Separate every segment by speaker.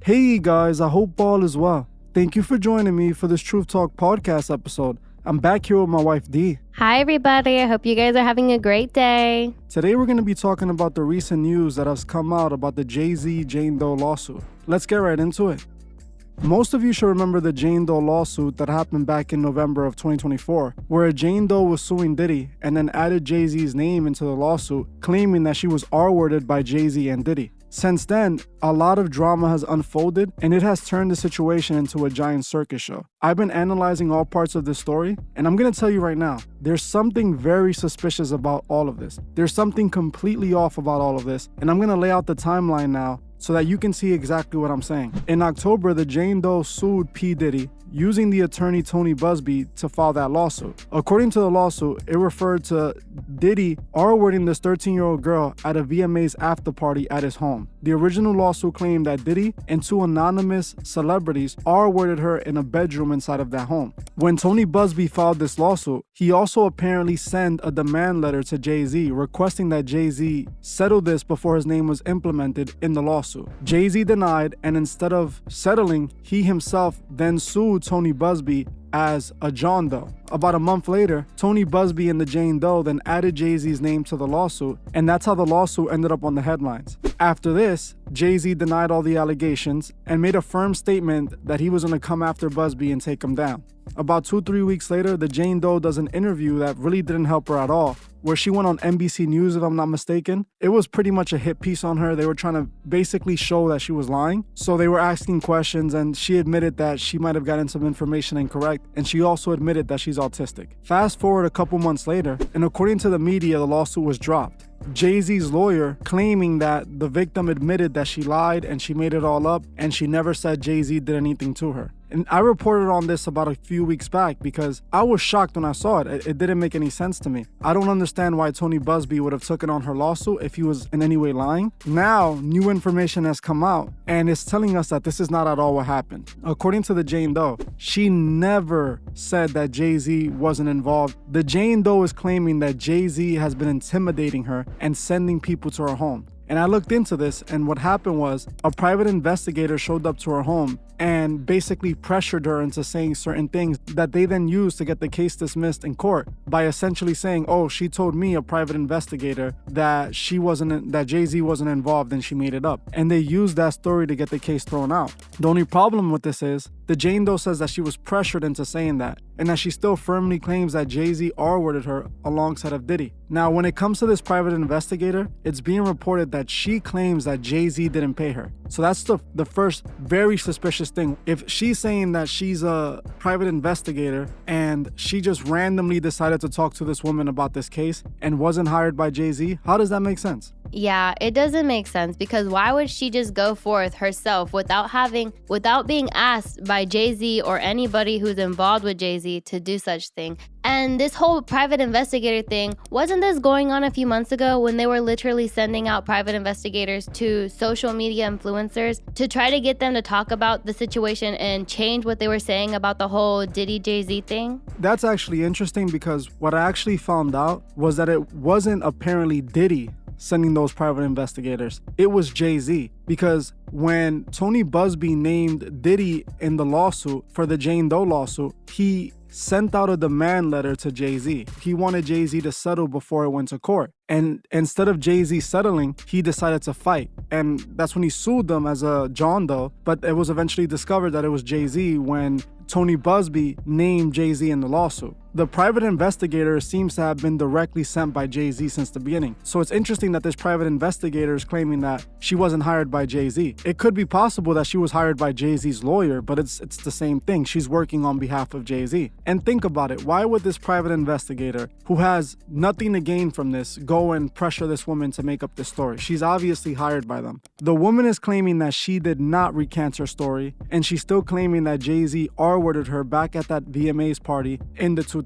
Speaker 1: Hey guys, I hope all is well. Thank you for joining me for this Truth Talk podcast episode. I'm back here with my wife Dee.
Speaker 2: Hi everybody, I hope you guys are having a great day.
Speaker 1: Today we're going to be talking about the recent news that has come out about the Jay-Z Jane Doe lawsuit. Let's get right into it. Most of you should remember the Jane Doe lawsuit that happened back in November of 2024, where Jane Doe was suing Diddy and then added Jay-Z's name into the lawsuit, claiming that she was R-worded by Jay-Z and Diddy. Since then, a lot of drama has unfolded and it has turned the situation into a giant circus show. I've been analyzing all parts of this story and I'm gonna tell you right now, there's something very suspicious about all of this. There's something completely off about all of this, and I'm gonna lay out the timeline now so that you can see exactly what I'm saying. In October, the Jane Doe sued P. Diddy using the attorney Tony Buzbee to file that lawsuit. According to the lawsuit, it referred to Diddy R-wording this 13-year-old girl at a VMA's after party at his home. The original lawsuit claimed that Diddy and two anonymous celebrities R-worded her in a bedroom inside of that home. When Tony Buzbee filed this lawsuit, he also apparently sent a demand letter to Jay-Z requesting that Jay-Z settle this before his name was implemented in the lawsuit. Jay-Z denied, and instead of settling, he himself then sued Tony Buzbee as a John Doe. About a month later, Tony Buzbee and the Jane Doe then added Jay-Z's name to the lawsuit, and that's how the lawsuit ended up on the headlines. After this, Jay-Z denied all the allegations and made a firm statement that he was going to come after Buzbee and take him down. About 2-3 weeks later, the Jane Doe does an interview that really didn't help her at all, where she went on NBC News, if I'm not mistaken. It was pretty much a hit piece on her. They were trying to basically show that she was lying. So they were asking questions, and she admitted that she might have gotten some information incorrect, and she also admitted that she's autistic. Fast forward a couple months later, and according to the media, the lawsuit was dropped. Jay-Z's lawyer claiming that the victim admitted that she lied and she made it all up, and she never said Jay-Z did anything to her. And I reported on this about a few weeks back because I was shocked when I saw it. It didn't make any sense to me. I don't understand why Tony Buzbee would have taken on her lawsuit if he was in any way lying. Now, new information has come out and it's telling us that this is not at all what happened. According to the Jane Doe, she never said that Jay-Z wasn't involved. The Jane Doe is claiming that Jay-Z has been intimidating her and sending people to her home. And I looked into this, and what happened was a private investigator showed up to her home and basically pressured her into saying certain things that they then used to get the case dismissed in court by essentially saying, oh, she told me, a private investigator, that Jay-Z wasn't involved and she made it up. And they used that story to get the case thrown out. The only problem with this is the Jane Doe says that she was pressured into saying that, and that she still firmly claims that Jay-Z R-worded her alongside of Diddy. Now, when it comes to this private investigator, it's being reported that she claims that Jay-Z didn't pay her. So that's the first very suspicious thing. If she's saying that she's a private investigator and she just randomly decided to talk to this woman about this case and wasn't hired by Jay-Z, how does that make sense?
Speaker 2: Yeah, it doesn't make sense because why would she just go forth herself without being asked by Jay-Z or anybody who's involved with Jay-Z to do such thing? And this whole private investigator thing, wasn't this going on a few months ago when they were literally sending out private investigators to social media influencers to try to get them to talk about the situation and change what they were saying about the whole Diddy Jay-Z thing?
Speaker 1: That's actually interesting because what I actually found out was that it wasn't apparently Diddy sending those private investigators. It was Jay-Z, because when Tony Buzbee named Diddy in the lawsuit for the Jane Doe lawsuit, he sent out a demand letter to Jay-Z. He wanted Jay-Z to settle before it went to court. And instead of Jay-Z settling, he decided to fight. And that's when he sued them as a John Doe. But it was eventually discovered that it was Jay-Z when Tony Buzbee named Jay-Z in the lawsuit. The private investigator seems to have been directly sent by Jay-Z since the beginning. So it's interesting that this private investigator is claiming that she wasn't hired by Jay-Z. It could be possible that she was hired by Jay-Z's lawyer, but it's the same thing. She's working on behalf of Jay-Z. And think about it. Why would this private investigator, who has nothing to gain from this, go and pressure this woman to make up this story? She's obviously hired by them. The woman is claiming that she did not recant her story, and she's still claiming that Jay-Z R-worded her back at that VMA's party in the 2000s.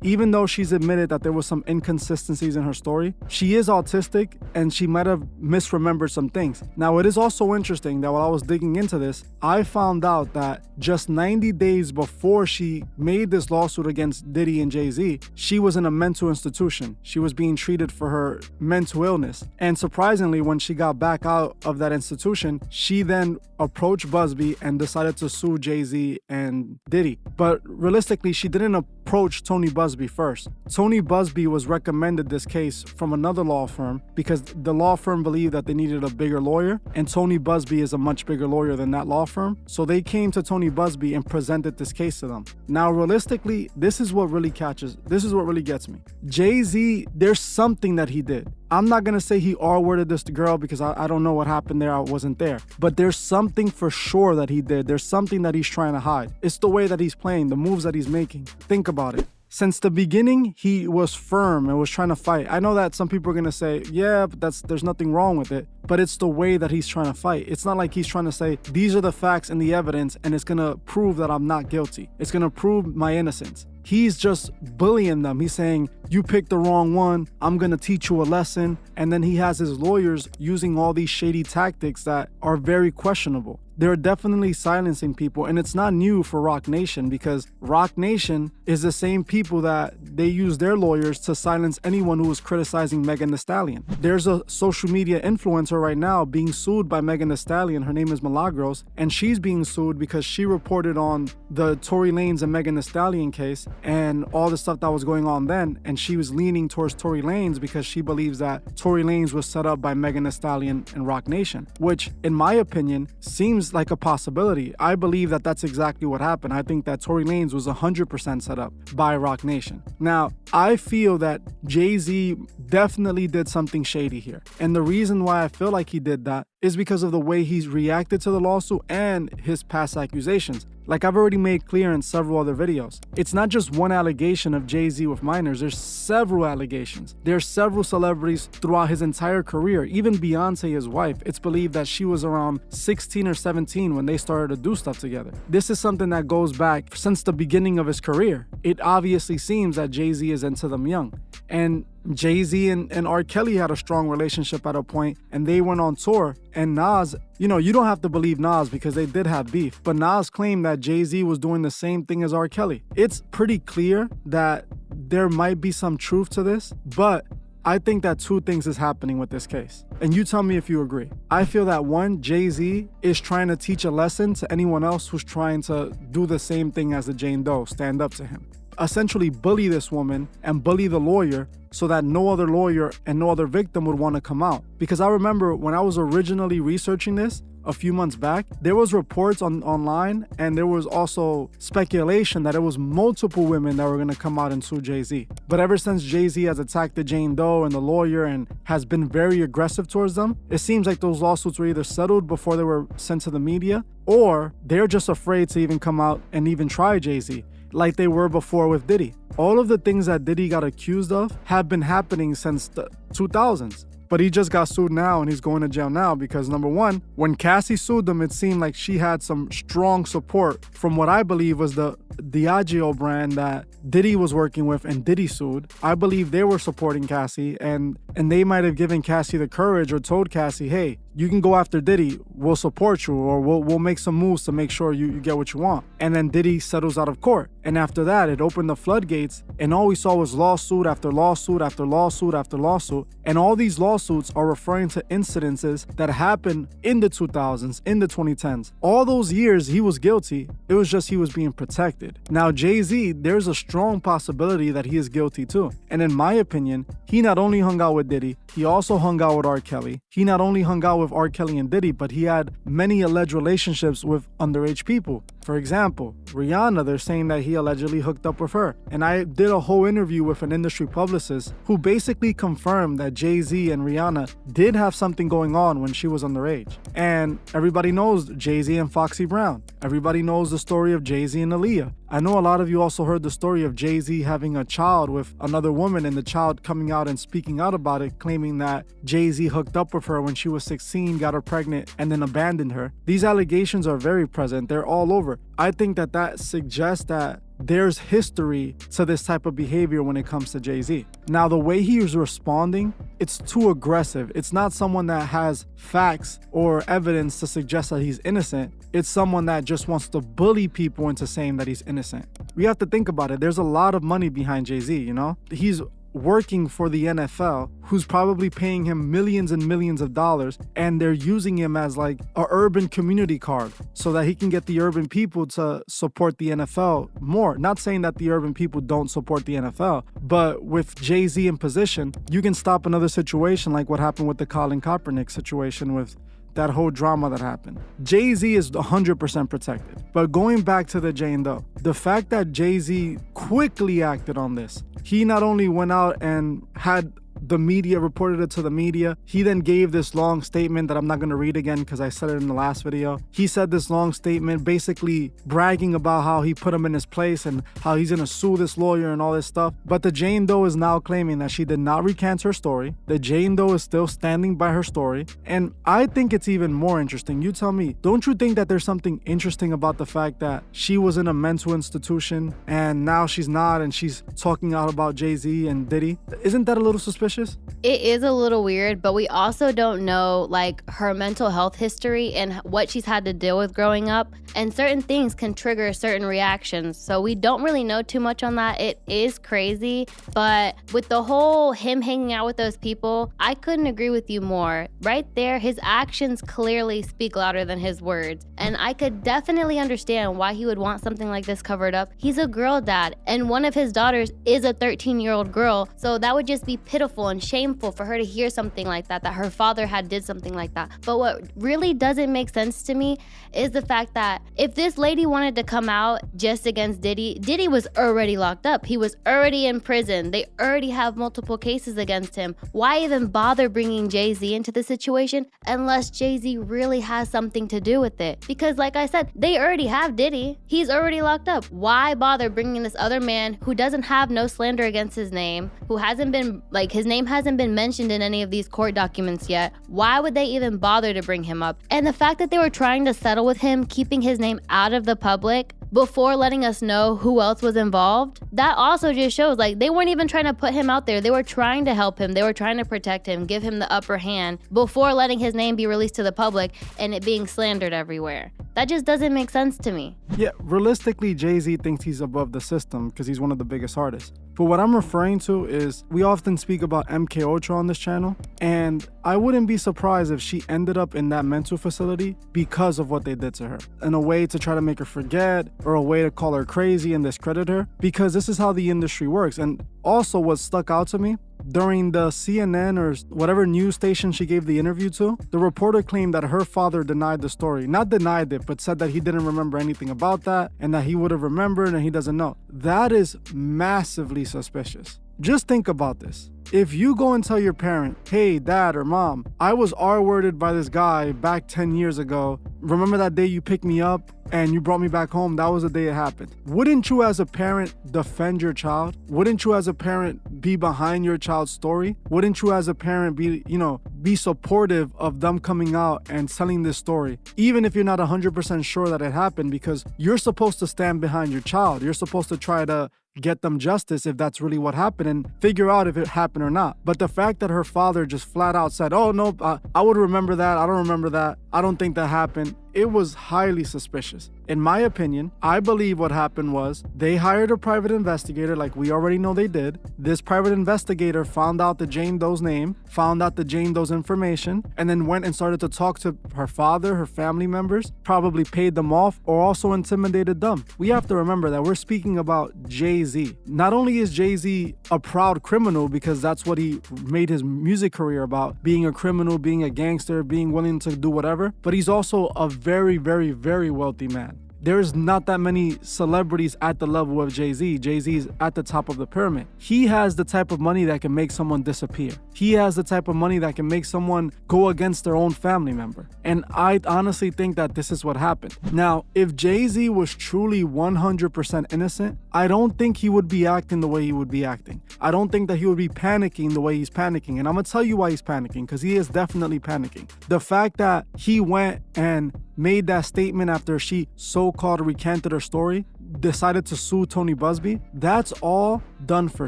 Speaker 1: Even though she's admitted that there was some inconsistencies in her story, she is autistic and she might have misremembered some things. Now, But it's also interesting that while I was digging into this, I found out that just 90 days before she made this lawsuit against Diddy and Jay-Z, she was in a mental institution. She was being treated for her mental illness. And surprisingly, when she got back out of that institution, she then approached Busby and decided to sue Jay-Z and Diddy. But realistically, she didn't approach Tony Busby first. Tony Busby was recommended this case from another law firm because the law firm believed that they needed a bigger lawyer, and Tony Busby is a much bigger lawyer than that law firm. So they came to Tony Busby and presented this case to them. Now, realistically, this is what really gets me. Jay-Z, there's something that he did. I'm not going to say he R-worded this girl because I don't know what happened there. I wasn't there. But there's something for sure that he did. There's something that he's trying to hide. It's the way that he's playing, the moves that he's making. Think about it. Since the beginning, he was firm and was trying to fight. I know that some people are going to say, yeah, but there's nothing wrong with it. But it's the way that he's trying to fight. It's not like he's trying to say, these are the facts and the evidence, and it's going to prove that I'm not guilty. It's going to prove my innocence. He's just bullying them. He's saying, you picked the wrong one. I'm going to teach you a lesson. And then he has his lawyers using all these shady tactics that are very questionable. They're definitely silencing people. And it's not new for Roc Nation because Roc Nation is the same people that they use their lawyers to silence anyone who is criticizing Megan Thee Stallion. There's a social media influencer right now being sued by Megan Thee Stallion. Her name is Milagros. And she's being sued because she reported on the Tory Lanez and Megan Thee Stallion case and all the stuff that was going on then. And she was leaning towards Tory Lanez because she believes that Tory Lanez was set up by Megan Thee Stallion and Roc Nation, which in my opinion seems like a possibility. I believe that that's exactly what happened. I think that Tory Lanez was 100% set up by Roc Nation. Now, I feel that Jay-Z definitely did something shady here. And the reason why I feel like he did that is because of the way he's reacted to the lawsuit and his past accusations. Like I've already made clear in several other videos, it's not just one allegation of Jay-Z with minors, there's several allegations. There's several celebrities throughout his entire career, even Beyonce, his wife. It's believed that she was around 16 or 17 when they started to do stuff together. This is something that goes back since the beginning of his career. It obviously seems that Jay-Z is into them young. And Jay-Z and R. Kelly had a strong relationship at a point, and they went on tour. And Nas, you don't have to believe Nas because they did have beef, but Nas claimed that Jay-Z was doing the same thing as R. Kelly. It's pretty clear that there might be some truth to this, but I think that two things is happening with this case. And you tell me if you agree. I feel that one, Jay-Z is trying to teach a lesson to anyone else who's trying to do the same thing as the Jane Doe, stand up to him. Essentially bully this woman and bully the lawyer so that no other lawyer and no other victim would want to come out. Because I remember when I was originally researching this a few months back, there was reports online and there was also speculation that it was multiple women that were going to come out and sue Jay-Z. But ever since Jay-Z has attacked the Jane Doe and the lawyer and has been very aggressive towards them, it seems like those lawsuits were either settled before they were sent to the media, or they're just afraid to even come out and even try Jay-Z, like they were before with Diddy. All of the things that Diddy got accused of have been happening since the 2000s. But he just got sued now and he's going to jail now because number one, when Cassie sued them, it seemed like she had some strong support from what I believe was the Diageo brand that Diddy was working with and Diddy sued. I believe they were supporting Cassie and they might have given Cassie the courage or told Cassie, hey, you can go after Diddy, we'll support you, or we'll make some moves to make sure you get what you want. And then Diddy settles out of court. And after that, it opened the floodgates and all we saw was lawsuit after lawsuit after lawsuit after lawsuit. And all these lawsuits are referring to incidences that happened in the 2000s, in the 2010s. All those years he was guilty, it was just he was being protected. Now Jay-Z, there's a strong possibility that he is guilty too. And in my opinion, he not only hung out with Diddy, he also hung out with R. Kelly. He not only hung out with R. Kelly and Diddy, but he had many alleged relationships with underage people. For example, Rihanna, they're saying that he allegedly hooked up with her. And I did a whole interview with an industry publicist who basically confirmed that Jay-Z and Rihanna did have something going on when she was underage. And everybody knows Jay-Z and Foxy Brown. Everybody knows the story of Jay-Z and Aaliyah. I know a lot of you also heard the story of Jay-Z having a child with another woman and the child coming out and speaking out about it, claiming that Jay-Z hooked up with her when she was 16, got her pregnant, and then abandoned her. These allegations are very present. They're all over. whatever. I think that suggests that there's history to this type of behavior when it comes to Jay-Z. Now, the way he is responding, it's too aggressive. It's not someone that has facts or evidence to suggest that he's innocent. It's someone that just wants to bully people into saying that he's innocent. We have to think about it. There's a lot of money behind Jay-Z, you know? He's working for the NFL, who's probably paying him millions and millions of dollars, and they're using him as like a urban community card so that he can get the urban people to support the NFL more. Not saying that the urban people don't support the NFL, but with Jay-Z in position, you can stop another situation like what happened with the Colin Kaepernick situation with that whole drama that happened. Jay-Z is 100% protected. But going back to the Jane Doe, the fact that Jay-Z quickly acted on this, he not only went out and had the media reported it to the media. He then gave this long statement that I'm not going to read again because I said it in the last video. He said this long statement basically bragging about how he put him in his place and how he's going to sue this lawyer and all this stuff. But the Jane Doe is now claiming that she did not recant her story. The Jane Doe is still standing by her story. And I think it's even more interesting. You tell me, don't you think that there's something interesting about the fact that she was in a mental institution and now she's not and she's talking out about Jay-Z and Diddy? Isn't that a little suspicious?
Speaker 2: It is a little weird, but we also don't know like her mental health history and what she's had to deal with growing up, and certain things can trigger certain reactions. So we don't really know too much on that. It is crazy, but with the whole him hanging out with those people, I couldn't agree with you more. Right there, his actions clearly speak louder than his words, and I could definitely understand why he would want something like this covered up. He's a girl dad, and one of his daughters is a 13-year-old girl, so that would just be pitiful and shameful for her to hear something like that her father had did something like that. But what really doesn't make sense to me is the fact that if this lady wanted to come out just against Diddy was already locked up. He was already in prison. They already have multiple cases against him. Why even bother bringing Jay-Z into the situation unless Jay-Z really has something to do with it? Because like I said, they already have Diddy. He's already locked up. Why bother bringing this other man who doesn't have no slander against his name, who hasn't been, like, his name hasn't been mentioned in any of these court documents yet? Why would they even bother to bring him up? And the fact that they were trying to settle with him, keeping his name out of the public before letting us know who else was involved, that also just shows like they weren't even trying to put him out there. They were trying to help him. They were trying to protect him, give him the upper hand before letting his name be released to the public and it being slandered everywhere. That just doesn't make sense to me.
Speaker 1: Yeah, realistically, Jay-Z thinks he's above the system because he's one of the biggest artists. But what I'm referring to is we often speak about MK Ultra on this channel, and I wouldn't be surprised if she ended up in that mental facility because of what they did to her, in a way to try to make her forget or a way to call her crazy and discredit her, because this is how the industry works. And also what stuck out to me, during the CNN or whatever news station she gave the interview to, the reporter claimed that her father denied the story. Not denied it, but said that he didn't remember anything about that and that he would have remembered and he doesn't know. That is massively suspicious. Just think about this. If you go and tell your parent, hey, dad or mom, I was R-worded by this guy back 10 years ago. Remember that day you picked me up and you brought me back home? That was the day it happened. Wouldn't you as a parent defend your child? Wouldn't you as a parent be behind your child's story? Wouldn't you as a parent be supportive of them coming out and telling this story, even if you're not 100% sure that it happened? Because you're supposed to stand behind your child. You're supposed to try to get them justice if that's really what happened and figure out if it happened or not. But the fact that her father just flat out said, oh no, I would remember that, I don't remember that, I don't think that happened, it was highly suspicious. In my opinion, I believe what happened was they hired a private investigator, like we already know they did. This private investigator found out the Jane Doe's name, found out the Jane Doe's information, and then went and started to talk to her father, her family members, probably paid them off or also intimidated them. We have to remember that we're speaking about Jay-Z. Not only is Jay-Z a proud criminal because that's what he made his music career about, being a criminal, being a gangster, being willing to do whatever, but he's also a very, very, very wealthy man. There's not that many celebrities at the level of Jay-Z. Jay-Z's at the top of the pyramid. He has the type of money that can make someone disappear. He has the type of money that can make someone go against their own family member. And I honestly think that this is what happened. Now, if Jay-Z was truly 100% innocent, I don't think he would be acting the way he would be acting. I don't think that he would be panicking the way he's panicking. And I'm gonna tell you why he's panicking, because he is definitely panicking. The fact that he went and made that statement after she so-called recanted her story, decided to sue Tony Busby, that's all done for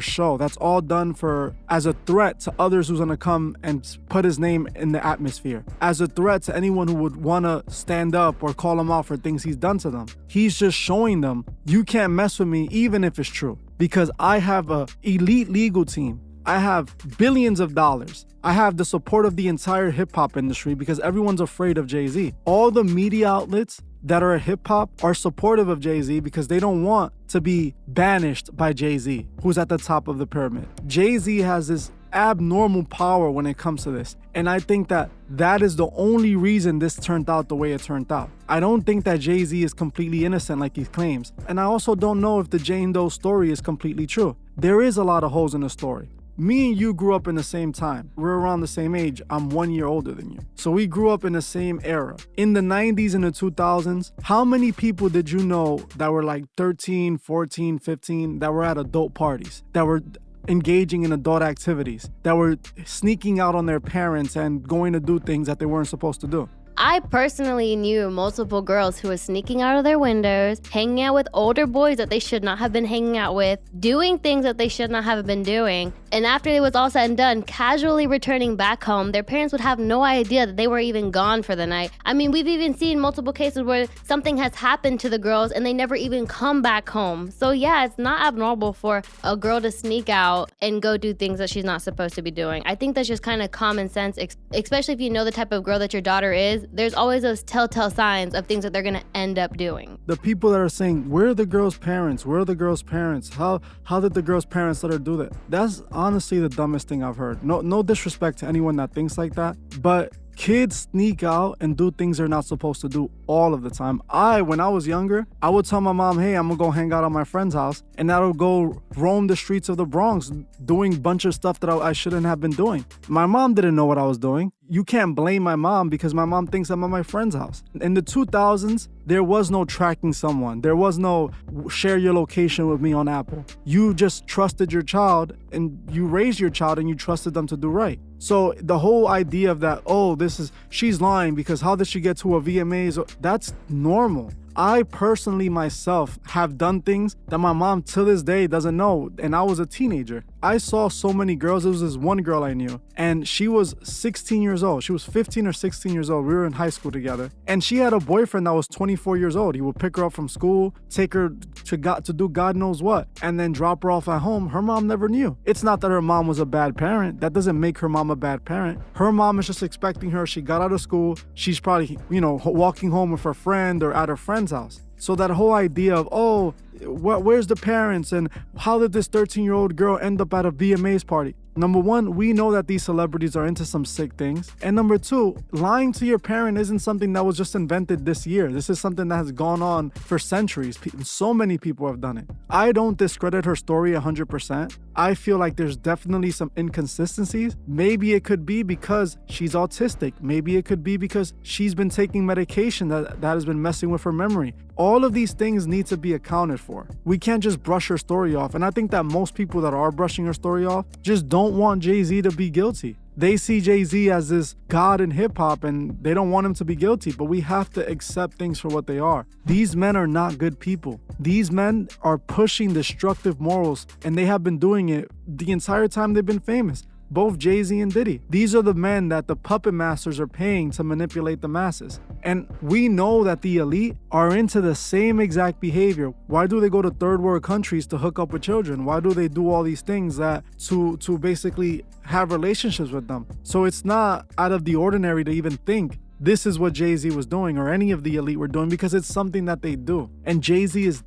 Speaker 1: show. That's all done as a threat to others who's gonna come and put his name in the atmosphere, as a threat to anyone who would wanna stand up or call him out for things he's done to them. He's just showing them, you can't mess with me even if it's true, because I have a elite legal team. I have billions of dollars. I have the support of the entire hip-hop industry because everyone's afraid of Jay-Z. All the media outlets that are hip-hop are supportive of Jay-Z because they don't want to be banished by Jay-Z, who's at the top of the pyramid. Jay-Z has this abnormal power when it comes to this. And I think that is the only reason this turned out the way it turned out. I don't think that Jay-Z is completely innocent like he claims. And I also don't know if the Jane Doe story is completely true. There is a lot of holes in the story. Me and you grew up in the same time. We're around the same age. I'm 1 year older than you. So we grew up in the same era. In the 90s and the 2000s, how many people did you know that were like 13, 14, 15, that were at adult parties, that were engaging in adult activities, that were sneaking out on their parents and going to do things that they weren't supposed to do?
Speaker 2: I personally knew multiple girls who were sneaking out of their windows, hanging out with older boys that they should not have been hanging out with, doing things that they should not have been doing. And after it was all said and done, casually returning back home, their parents would have no idea that they were even gone for the night. I mean, we've even seen multiple cases where something has happened to the girls and they never even come back home. So yeah, it's not abnormal for a girl to sneak out and go do things that she's not supposed to be doing. I think that's just kind of common sense, especially if you know the type of girl that your daughter is. There's always those telltale signs of things that they're gonna end up doing.
Speaker 1: The people that are saying, where are the girl's parents? Where are the girl's parents? How did the girl's parents let her do that? That's honestly the dumbest thing I've heard. No disrespect to anyone that thinks like that, but kids sneak out and do things they're not supposed to do all of the time. When I was younger, I would tell my mom, hey, I'm gonna go hang out at my friend's house, and I would go roam the streets of the Bronx doing a bunch of stuff that I shouldn't have been doing. My mom didn't know what I was doing. You can't blame my mom because my mom thinks I'm at my friend's house. In the 2000s, there was no tracking someone. There was no share your location with me on Apple. You just trusted your child and you raised your child and you trusted them to do right. So the whole idea of that, she's lying because how did she get to a VMAs? That's normal. I personally myself have done things that my mom to this day doesn't know, and I was a teenager. I saw so many girls. There was this one girl I knew, and she was 16 years old. She was 15 or 16 years old. We were in high school together, and she had a boyfriend that was 24 years old. He would pick her up from school, take her to do God knows what, and then drop her off at home. Her mom never knew. It's not that her mom was a bad parent. That doesn't make her mom a bad parent. Her mom is just expecting her. She got out of school. She's probably, walking home with her friend or at her friend's house. So that whole idea of, where's the parents and how did this 13-year-old girl end up at a VMAs party? Number one, we know that these celebrities are into some sick things. And number two, lying to your parent isn't something that was just invented this year. This is something that has gone on for centuries. So many people have done it. I don't discredit her story 100%. I feel like there's definitely some inconsistencies. Maybe it could be because she's autistic. Maybe it could be because she's been taking medication that has been messing with her memory. All of these things need to be accounted for. We can't just brush her story off. And I think that most people that are brushing her story off just don't want Jay-Z to be guilty. They see Jay-Z as this god in hip-hop and they don't want him to be guilty, but we have to accept things for what they are. These men are not good people. These men are pushing destructive morals, and they have been doing it the entire time they've been famous. Both Jay-Z and Diddy. These are the men that the puppet masters are paying to manipulate the masses. And we know that the elite are into the same exact behavior. Why do they go to third world countries to hook up with children? Why do they do all these things to basically have relationships with them? So it's not out of the ordinary to even think this is what Jay-Z was doing or any of the elite were doing, because it's something that they do. And Jay-Z is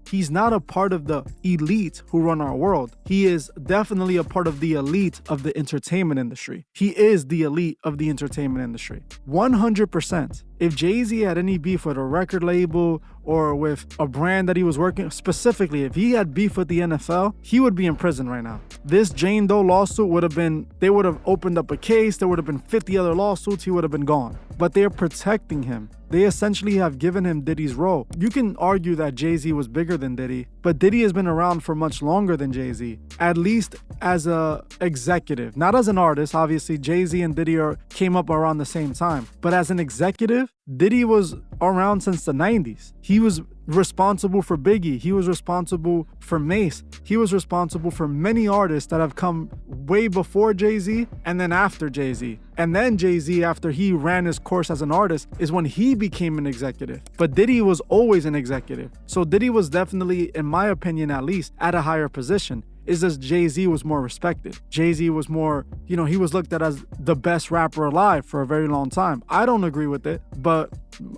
Speaker 1: he's not a part of the elite who run our world. He is definitely a part of the elite of the entertainment industry. He is the elite of the entertainment industry. 100%. If Jay-Z had any beef with a record label or with a brand that he was working, specifically, if he had beef with the NFL, he would be in prison right now. This Jane Doe lawsuit they would have opened up a case, there would have been 50 other lawsuits, he would have been gone. But they're protecting him. They essentially have given him Diddy's role. You can argue that Jay-Z was bigger than Diddy, but Diddy has been around for much longer than Jay-Z, at least as a executive. Not as an artist, obviously Jay-Z and Diddy came up around the same time, but as an executive, Diddy was around since the 90s. He was responsible for Biggie. He was responsible for Mace. He was responsible for many artists that have come way before Jay-Z and then after Jay-Z. And then Jay-Z, after he ran his course as an artist, is when he became an executive. But Diddy was always an executive. So Diddy was definitely, in my opinion at least, at a higher position. Is just Jay-Z was more respected. Jay-Z was more, he was looked at as the best rapper alive for a very long time. I don't agree with it, but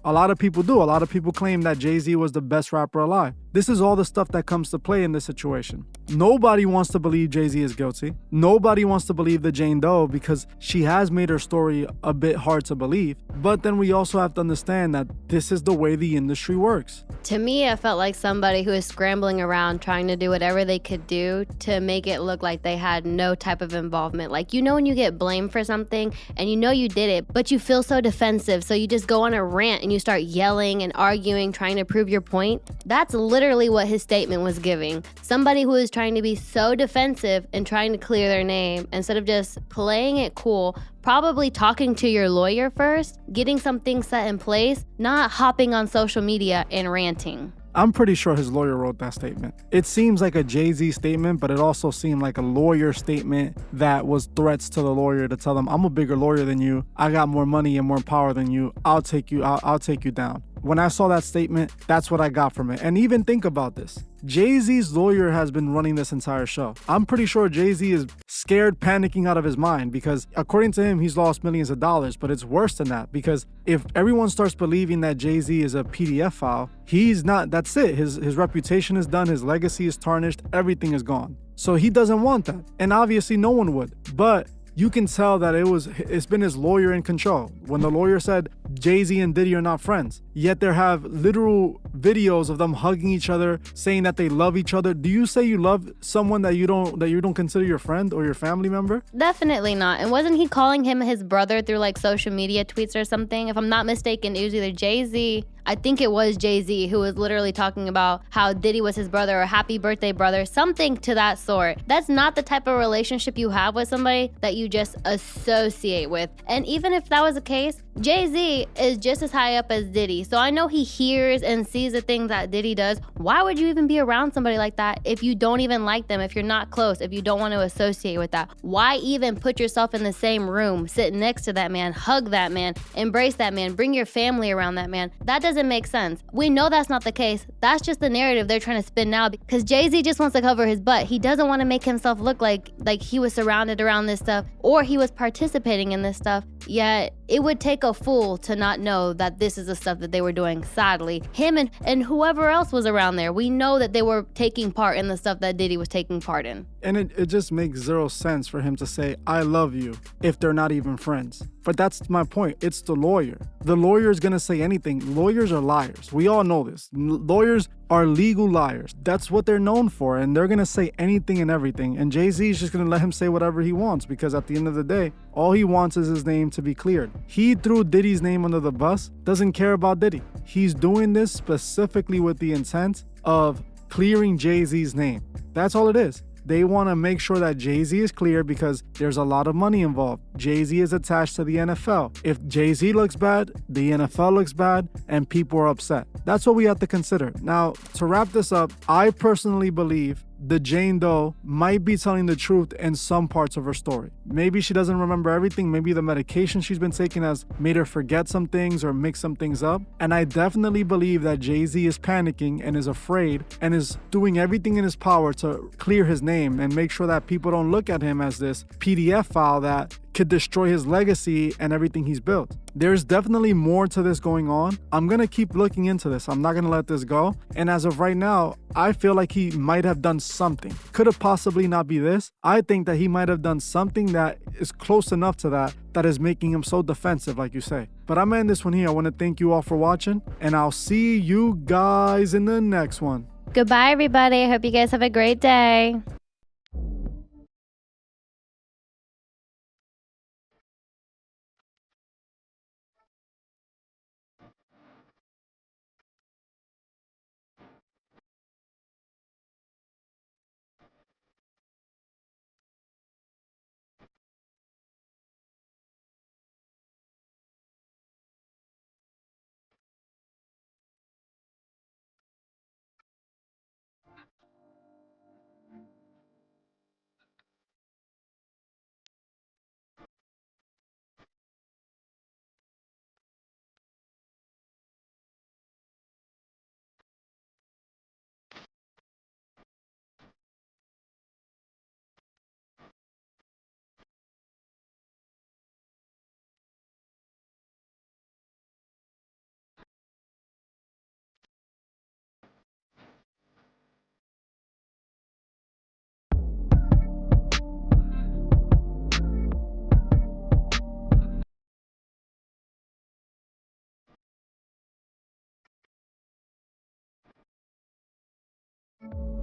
Speaker 1: a lot of people do. A lot of people claim that Jay-Z was the best rapper alive. This is all the stuff that comes to play in this situation. Nobody wants to believe Jay-Z is guilty. Nobody wants to believe the Jane Doe because she has made her story a bit hard to believe. But then we also have to understand that this is the way the industry works.
Speaker 2: To me, I felt like somebody who is scrambling around trying to do whatever they could do to make it look like they had no type of involvement. Like, when you get blamed for something and you did it, but you feel so defensive. So you just go on a rant and you start yelling and arguing, trying to prove your point. That's literally what his statement was giving. Somebody who is trying to be so defensive and trying to clear their name instead of just playing it cool, probably talking to your lawyer first, getting something set in place, not hopping on social media and ranting.
Speaker 1: I'm pretty sure his lawyer wrote that statement. It seems like a Jay-Z statement, but it also seemed like a lawyer statement that was threats to the lawyer to tell them, I'm a bigger lawyer than you. I got more money and more power than you. I'll take you down. When I saw that statement, that's what I got from it. And even think about this. Jay-Z's lawyer has been running this entire show. I'm pretty sure Jay-Z is scared, panicking out of his mind because according to him, he's lost millions of dollars. But it's worse than that because if everyone starts believing that Jay-Z is a PDF file, he's not. That's it. His reputation is done. His legacy is tarnished. Everything is gone. So he doesn't want that. And obviously no one would. But you can tell that it's been his lawyer in control. When the lawyer said Jay-Z and Diddy are not friends, yet there have literal videos of them hugging each other, saying that they love each other. Do you say you love someone that you don't consider your friend or your family member?
Speaker 2: Definitely not. And wasn't he calling him his brother through like social media tweets or something? If I'm not mistaken, it was either Jay-Z. I think it was Jay-Z who was literally talking about how Diddy was his brother or happy birthday brother, something to that sort. That's not the type of relationship you have with somebody that you just associate with. And even if that was the case, Jay-Z is just as high up as Diddy. So I know he hears and sees the things that Diddy does. Why would you even be around somebody like that if you don't even like them, if you're not close, if you don't want to associate with that? Why even put yourself in the same room, sit next to that man, hug that man, embrace that man, bring your family around that man? That doesn't make sense. We know that's not the case. That's just the narrative they're trying to spin now because Jay-Z just wants to cover his butt. He doesn't want to make himself look like he was surrounded around this stuff or he was participating in this stuff. Yet it would take a fool to not know that this is the stuff that they were doing. Sadly, him and whoever else was around there, we know that they were taking part in the stuff that Diddy was taking part in.
Speaker 1: And it just makes zero sense for him to say, I love you, if they're not even friends. But that's my point. It's the lawyer. The lawyer is going to say anything. Lawyers are liars. We all know this. Lawyers are legal liars. That's what they're known for. And they're going to say anything and everything. And Jay-Z is just going to let him say whatever he wants because at the end of the day, all he wants is his name to be cleared. He threw Diddy's name under the bus, doesn't care about Diddy. He's doing this specifically with the intent of clearing Jay-Z's name. That's all it is. They want to make sure that Jay-Z is clear because there's a lot of money involved. Jay-Z is attached to the NFL. If Jay-Z looks bad, the NFL looks bad, and people are upset. That's what we have to consider. Now, to wrap this up, I personally believe the Jane Doe might be telling the truth in some parts of her story. Maybe she doesn't remember everything. Maybe the medication she's been taking has made her forget some things or mix some things up. And I definitely believe that Jay-Z is panicking and is afraid and is doing everything in his power to clear his name and make sure that people don't look at him as this PDF file that could destroy his legacy and everything he's built. There's definitely more to this going on. I'm gonna keep looking into this. I'm not gonna let this go. And as of right now, I feel like he might have done something. Could it possibly not be this? I think that he might have done something that is close enough to that is making him so defensive, like you say. But I'm gonna end this one here. I wanna thank you all for watching, and I'll see you guys in the next one.
Speaker 2: Goodbye, everybody. I hope you guys have a great day.